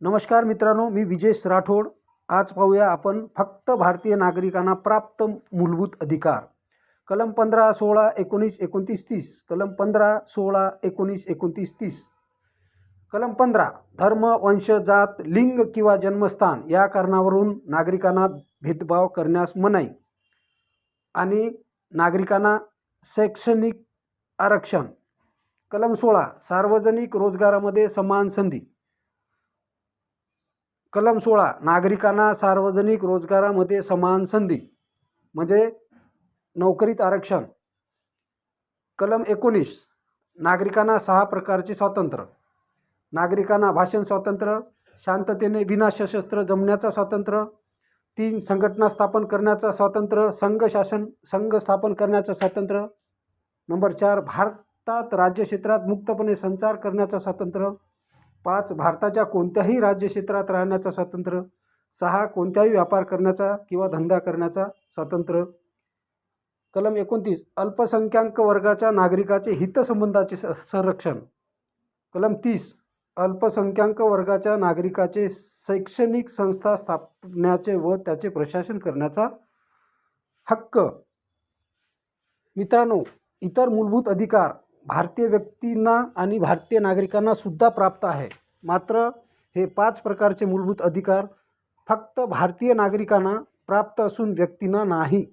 नमस्कार मित्रांनो, मी विजेश राठोड। आज पाहूया आपण फक्त भारतीय नागरिकांना प्राप्त मूलभूत अधिकार। कलम 15, 16, 19, 29, 30। कलम 15, 16, 19, 29, 30। कलम 15 धर्म, वंश, जात, लिंग किंवा जन्मस्थान या कारणावरून नागरिकांना भेदभाव करण्यास मनाई आणि नागरिकांना शैक्षणिक आरक्षण। कलम 16 सार्वजनिक रोजगारामध्ये समान संधी। कलम 16 नागरिकांना सार्वजनिक रोजगारामध्ये समान संधी म्हणजे नोकरीत आरक्षण। कलम 19 नागरिकांना 6 प्रकारचे स्वातंत्र्य। नागरिकांना भाषण स्वातंत्र्य, शांततेने विना सशस्त्र जमण्याचा स्वातंत्र्य, 3 संघटना स्थापन करण्याचा स्वातंत्र्य, संघ स्थापन करण्याचा स्वातंत्र्य। नंबर 4 भारतात राज्य क्षेत्रात मुक्तपणे संचार करण्याचा स्वातंत्र्य। 5 भारताच्या कोणत्याही राज्य क्षेत्रात राहण्याचा स्वातंत्र्य। 6 कोणत्याही व्यापार करण्याचा किंवा धंदा करण्याचा स्वातंत्र्य। कलम 29 अल्पसंख्याक वर्गाच्या नागरिकाचे हितसंबंधाचे संरक्षण। कलम 30 अल्पसंख्याक वर्गाच्या नागरिकाचे शैक्षणिक संस्था स्थापण्याचे व त्याचे प्रशासन करण्याचा हक्क। मित्रांनो, इतर मूलभूत अधिकार भारतीय व्यक्तींना आणि भारतीय नागरिकांना सुद्धा प्राप्त आहे। मात्र हे 5 प्रकारचे मूलभूत अधिकार फक्त भारतीय नागरिकांना प्राप्त असून व्यक्तींना नाही।